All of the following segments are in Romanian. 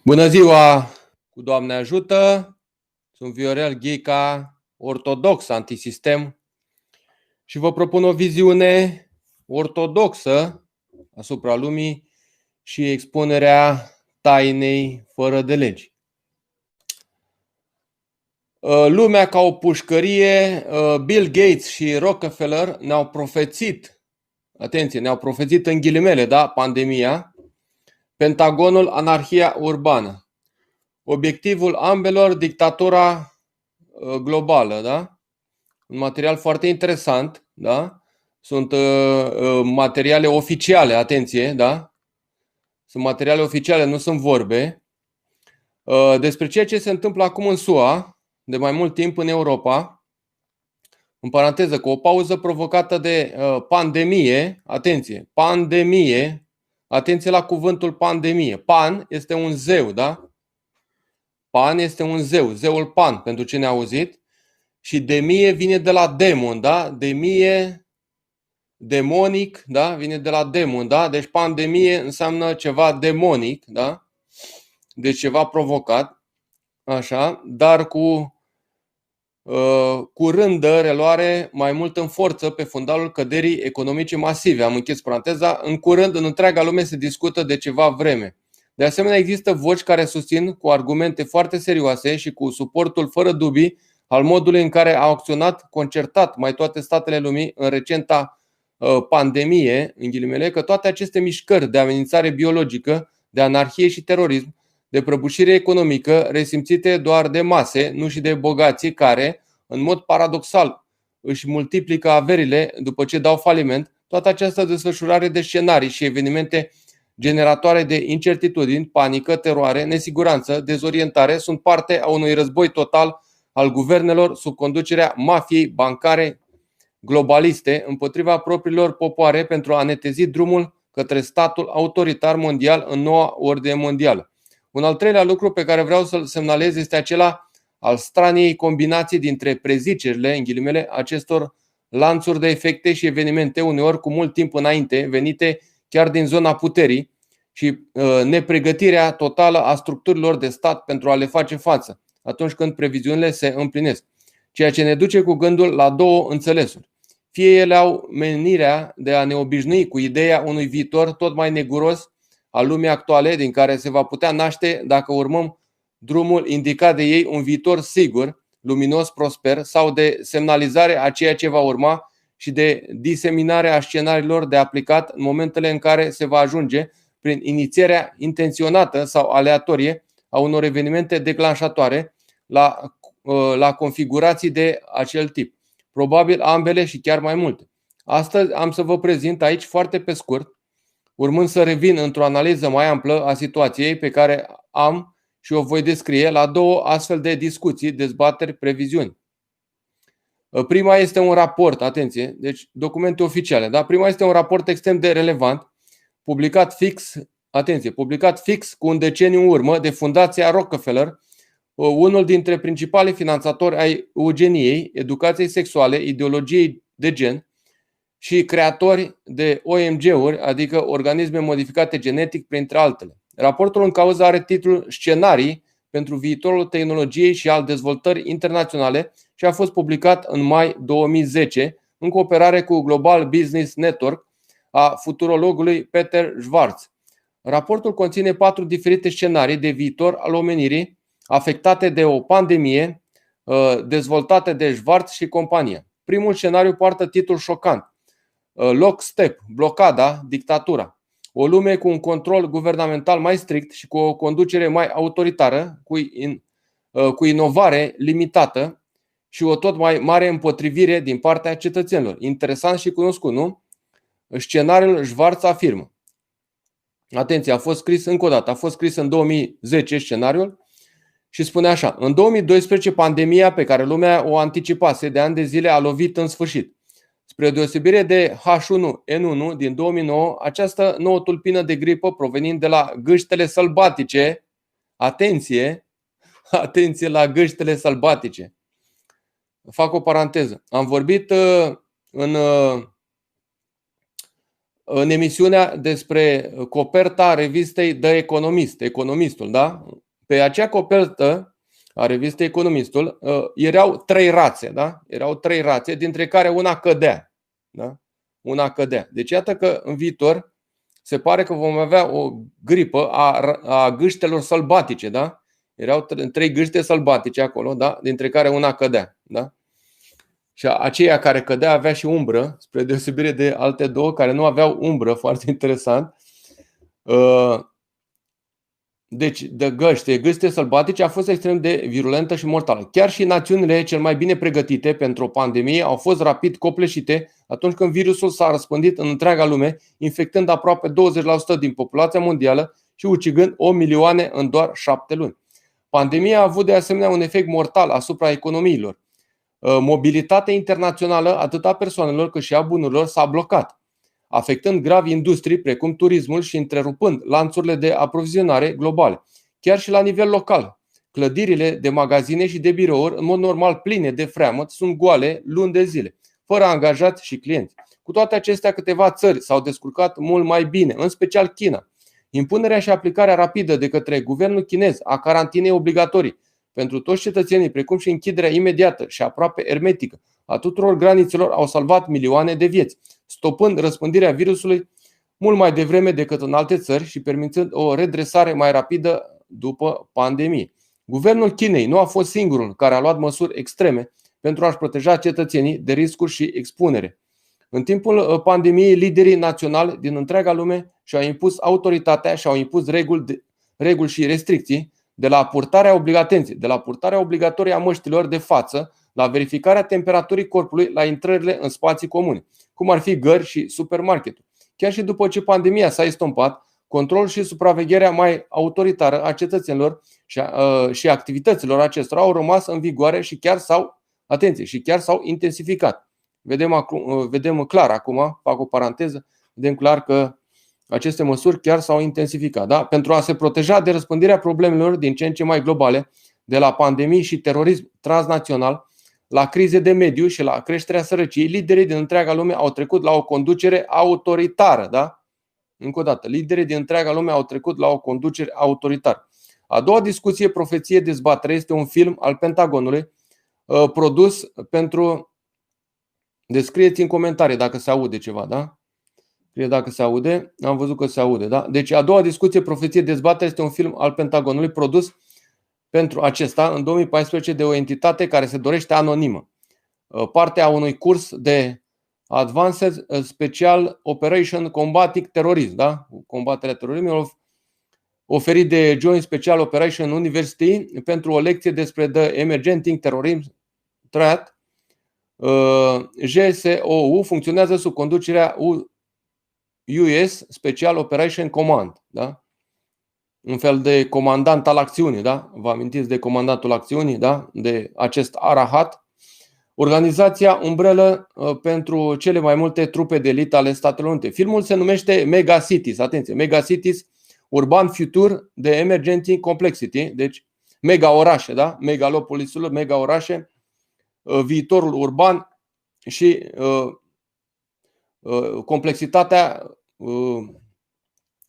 Bună ziua, cu Doamne ajută! Sunt Viorel Ghica, ortodox antisistem și vă propun o viziune ortodoxă asupra lumii și expunerea tainei fără de legi. Lumea ca o pușcărie, Bill Gates și Rockefeller ne-au profețit, atenție, ne-au profețit în ghilimele, da, pandemia, Pentagonul, anarhia urbană. Obiectivul ambelor, dictatura globală, da? Un material foarte interesant, da? Sunt materiale oficiale, atenție, da? Sunt materiale oficiale, nu sunt vorbe. Despre ceea ce se întâmplă acum în SUA, de mai mult timp în Europa, în paranteză, cu o pauză provocată de pandemie, atenție, pandemie, atenție la cuvântul pandemie. Pan este un zeu, da? Pan este un zeu, zeul Pan, pentru cine a auzit. Și demie vine de la demon, da? Demie, demonic, da? Vine de la demon, da? Deci pandemie înseamnă ceva demonic, da? Deci ceva provocat, așa, dar cu curândă reluare mai mult în forță pe fundalul căderii economice masive. Am închis paranteza. În curând, în întreaga lume se discută de ceva vreme. De asemenea, există voci care susțin cu argumente foarte serioase și cu suportul fără dubii al modului în care au acționat concertat mai toate statele lumii în recenta pandemie, în ghilimele, că toate aceste mișcări de amenințare biologică, de anarhie și terorism, de prăbușire economică, resimțite doar de mase, nu și de bogații care, în mod paradoxal, își multiplică averile după ce dau faliment, toată această desfășurare de scenarii și evenimente generatoare de incertitudini, panică, teroare, nesiguranță, dezorientare sunt parte a unui război total al guvernelor sub conducerea mafiei bancare globaliste împotriva propriilor popoare pentru a netezi drumul către statul autoritar mondial în noua ordine mondială. Un al treilea lucru pe care vreau să-l semnalez este acela al straniei combinații dintre prezicerile, în ghilimele, acestor lanțuri de efecte și evenimente, uneori cu mult timp înainte, venite chiar din zona puterii, și nepregătirea totală a structurilor de stat pentru a le face față atunci când previziunile se împlinesc. Ceea ce ne duce cu gândul la două înțelesuri. Fie ele au menirea de a ne obișnui cu ideea unui viitor tot mai neguros al lumii actuale, din care se va putea naște, dacă urmăm drumul indicat de ei, un viitor sigur, luminos, prosper, sau de semnalizare a ceea ce va urma și de diseminare a scenariilor de aplicat în momentele în care se va ajunge, prin inițierea intenționată sau aleatorie a unor evenimente declanșatoare, la configurații de acel tip. Probabil ambele și chiar mai multe. Astăzi am să vă prezint aici foarte pe scurt, urmând să revin într-o analiză mai amplă a situației pe care am și o voi descrie la două astfel de discuții, dezbateri, previziuni. Prima este un raport, atenție, deci documente oficiale. Da? Prima este un raport extrem de relevant, publicat fix cu un deceniu în urmă de Fundația Rockefeller, unul dintre principalii finanțatori ai eugeniei, educației sexuale, ideologiei de gen și creatori de OMG-uri, adică organisme modificate genetic, printre altele. Raportul în cauză are titlul Scenarii pentru viitorul tehnologiei și al dezvoltării internaționale și a fost publicat în mai 2010 în cooperare cu Global Business Network a futurologului Peter Schwartz. Raportul conține 4 diferite scenarii de viitor al omenirii afectate de o pandemie dezvoltate de Schwartz și compania. Primul scenariu poartă titlul șocant: Lockstep, blocada, dictatura. O lume cu un control guvernamental mai strict și cu o conducere mai autoritară, cu inovare limitată și o tot mai mare împotrivire din partea cetățenilor. Interesant și cunoscut, nu? Scenariul Schwartz afirmă. Atenție, a fost scris încă o dată, a fost scris în 2010 scenariul și spune așa: în 2012 pandemia pe care lumea o anticipase de ani de zile a lovit în sfârșit. Spre deosebire de H1N1 din 2009, această nouă tulpină de gripă provenind de la gâștele sălbatice, atenție la gâștele sălbatice. Fac o paranteză. Am vorbit în emisiunea despre coperta revistei The Economist, Economistul, da? Pe acea copertă a revistei Economistul erau 3 rațe, da? Erau 3 rațe, dintre care una cădea, da? Una cădea. Deci iată că în viitor se pare că vom avea o gripă a gâștelor sălbatice, da? Erau 3 gâște sălbatice acolo, da? Dintre care una cădea, da? Și aceea care cădea avea și umbră, spre deosebire de alte două care nu aveau umbră, foarte interesant. Deci, de gâște sălbatice a fost extrem de virulentă și mortală. Chiar și națiunile cel mai bine pregătite pentru o pandemie au fost rapid copleșite atunci când virusul s-a răspândit în întreaga lume, infectând aproape 20% din populația mondială și ucigând 1 milioane în doar 7 luni. Pandemia a avut de asemenea un efect mortal asupra economiilor. Mobilitatea internațională atât a persoanelor cât și a bunurilor s-a blocat, afectând grav industrii precum turismul și întrerupând lanțurile de aprovizionare globale. Chiar și la nivel local, clădirile de magazine și de birouri, în mod normal pline de freamăt, sunt goale luni de zile, fără angajați și clienți. Cu toate acestea, câteva țări s-au descurcat mult mai bine, în special China. Impunerea și aplicarea rapidă de către guvernul chinez a carantinei obligatorii pentru toți cetățenii, precum și închiderea imediată și aproape ermetică a tuturor granițelor, au salvat milioane de vieți, stopând răspândirea virusului mult mai devreme decât în alte țări și permițând o redresare mai rapidă după pandemie. Guvernul Chinei nu a fost singurul care a luat măsuri extreme pentru a-și proteja cetățenii de riscuri și expunere. În timpul pandemiei, liderii naționali din întreaga lume și-au impus autoritatea și au impus reguli și restricții, de la purtarea obligatorie a măștilor de față, la verificarea temperaturii corpului la intrările în spații comune, cum ar fi gări și supermarketuri. Chiar și după ce pandemia s-a estompat, controlul și supravegherea mai autoritară a cetățenilor și activităților acestora au rămas în vigoare și chiar s-au intensificat. Vedem clar acum, fac o paranteză, vedem clar că aceste măsuri chiar s-au intensificat, da? Pentru a se proteja de răspândirea problemelor din ce în ce mai globale, de la pandemii și terorism transnațional, la crize de mediu și la creșterea sărăciei, liderii din întreaga lume au trecut la o conducere autoritară, da? Încă o dată, liderii din întreaga lume au trecut la o conducere autoritară. A doua discuție, profeție, dezbatere, este un film al Pentagonului produs pentru... Descrieți în comentarii dacă se aude ceva, da? Dacă se aude, am văzut că se aude, da? Deci a doua discuție, profeție, dezbatere, este un film al Pentagonului produs pentru acesta în 2014 de o entitate care se dorește anonimă. Parte a unui curs de Advanced Special Operation Combating Terrorism, da? Combaterea terorismului, oferit de Joint Special Operation University pentru o lecție despre The Emerging Terrorism Threat. GSOU funcționează sub conducerea US Special Operation Command, da? Un fel de comandant al acțiunii, da? Vă amintiți de comandantul acțiunii, da? De acest Arahat. Organizația umbrelă pentru cele mai multe trupe de elită ale Statelor Unite. Filmul se numește Mega Cities, atenție, Mega Cities, Urban Future de Emerging Complexity, deci mega orașe, da? Megalopolisurile, mega orașe, viitorul urban și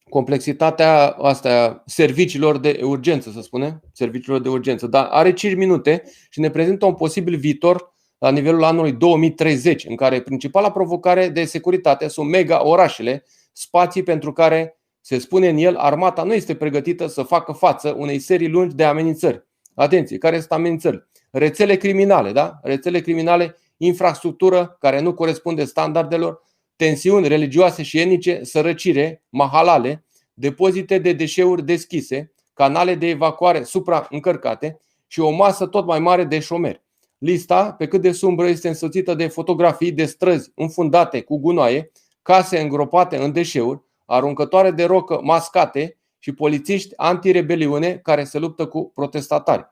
complexitatea asta serviciilor de urgență, să spunem, serviciilor de urgență. Dar are 5 minute și ne prezintă un posibil viitor la nivelul anului 2030, în care principala provocare de securitate sunt mega orașele, spații pentru care, se spune în el, armata nu este pregătită să facă față unei serii lungi de amenințări. Atenție, care sunt amenințări? Rețele criminale, da? Rețele criminale, infrastructură care nu corespunde standardelor, tensiuni religioase și etnice, sărăcire, mahalale, depozite de deșeuri deschise, canale de evacuare supraîncărcate și o masă tot mai mare de șomeri. Lista, pe cât de sumbră, este însoțită de fotografii de străzi înfundate cu gunoaie, case îngropate în deșeuri, aruncătoare de rocă mascate și polițiști antirebeliune care se luptă cu protestatari.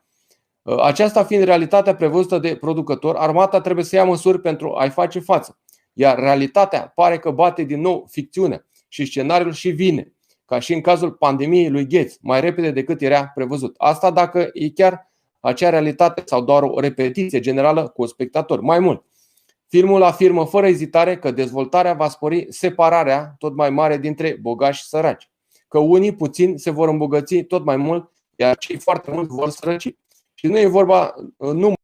Aceasta fiind realitatea prevăzută de producător, armata trebuie să ia măsuri pentru a-i face față. Iar realitatea pare că bate din nou ficțiunea și scenariul și vine, ca și în cazul pandemiei lui Gates, mai repede decât era prevăzut. Asta dacă e chiar acea realitate sau doar o repetiție generală cu spectatori. Mai mult, Filmul afirmă fără ezitare că dezvoltarea va spori separarea tot mai mare dintre bogați și săraci, că unii puțini se vor îmbogăți tot mai mult, iar cei foarte mulți vor sărăci. Și nu e vorba numai,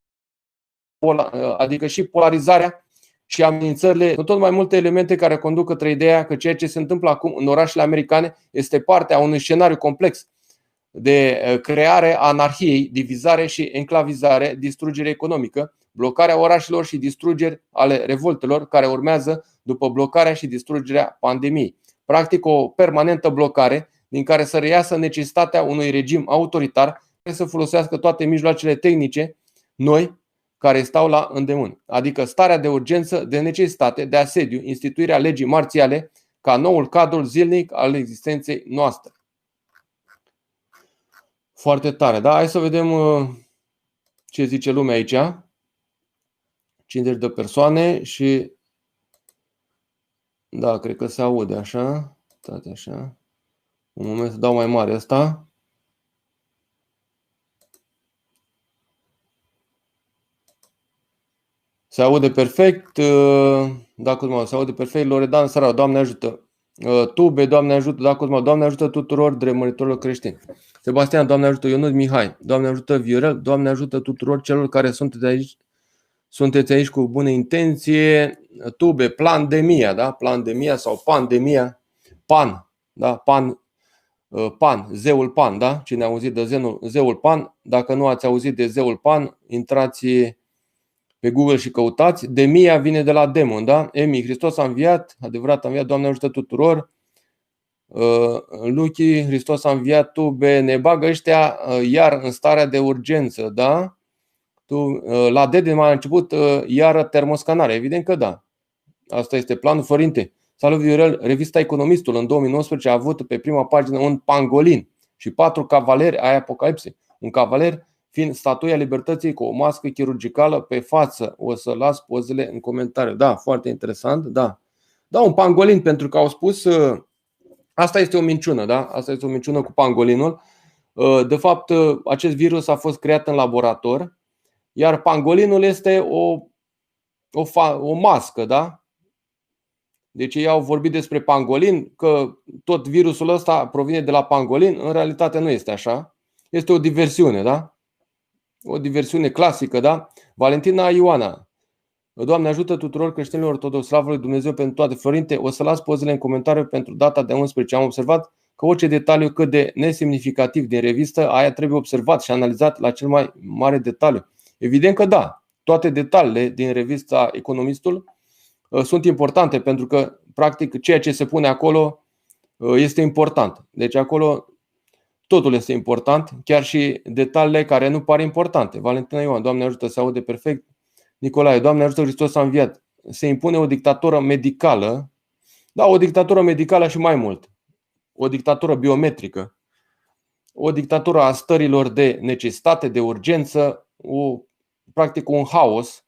adică și polarizarea și amenințările, tot mai multe elemente care conduc către ideea că ceea ce se întâmplă acum în orașele americane este parte a unui scenariu complex de creare a anarhiei, divizare și enclavizare, distrugere economică, blocarea orașelor și distrugeri ale revoltelor care urmează după blocarea și distrugerea pandemiei. Practic o permanentă blocare din care să reiasă necesitatea unui regim autoritar care să folosească toate mijloacele tehnice noi care stau la îndemână, adică starea de urgență, de necesitate, de asediu, instituirea legii marțiale ca noul cadru zilnic al existenței noastre. Foarte tare, da? Hai să vedem ce zice lumea aici. 50 de persoane și da, cred că se aude așa. Stai așa. Un moment să dau mai mare asta. Se aude perfect. Da, Cosma, se aude perfect. Loredan Sărau, Doamne ajută. Tube, Doamne ajută. Da, Cosma, Doamne ajută tuturor dremăritorilor creștini. Sebastian, Doamne ajută. Ionut Mihai, Doamne ajută. Viorel, Doamne ajută tuturor celor care sunteți aici cu bună intenție. Tube, plandemia, da? Plandemia sau pandemia. Pan, da? Pan, zeul Pan, da? Cine a auzit de zeul Pan, dacă nu ați auzit de zeul Pan, intrați pe Google și căutați. Demia vine de la demon, da? Emi, Hristos a înviat, adevărat a înviat, Doamne ajută tuturor. Luchi, Hristos a înviat, Tube, ne bagă ăștia iar în starea de urgență, da? La Dedem a început iară termoscanare, evident că da. Asta este planul. Părinte, salut Viorel, revista Economistul în 2019 a avut pe prima pagină un pangolin și 4 cavaleri ai Apocalipsei. Un cavaler fiind statuia libertății cu o mască chirurgicală pe față. O să las pozele în comentariu. Da, foarte interesant, da. Da, un pangolin, pentru că au spus asta este o minciună, da? Asta este o minciună cu pangolinul. De fapt, acest virus a fost creat în laborator, iar pangolinul este o mască, da? Deci ei au vorbit despre pangolin, că tot virusul ăsta provine de la pangolin. În realitate nu este așa. Este o diversiune, da? O diversiune clasică, da? Valentina Ioana, Doamne ajută tuturor creștinilor ortodoxi, slavă lui Dumnezeu pentru toate. Florinte, o să las pozele în comentariu pentru data de 11. Am observat că orice detaliu cât de nesemnificativ din revistă, aia trebuie observat și analizat la cel mai mare detaliu. Evident că da, toate detaliile din revista Economistul sunt importante, pentru că practic ceea ce se pune acolo este important. Deci acolo totul este important, chiar și detaliile care nu par importante. Valentina Ioan, Doamne ajută, se aude perfect. Nicolae, Doamne ajută, Hristos a înviat. Se impune o dictatură medicală. Da, o dictatură medicală și mai mult. O dictatură biometrică. O dictatură a stărilor de necesitate, de urgență, practic un haos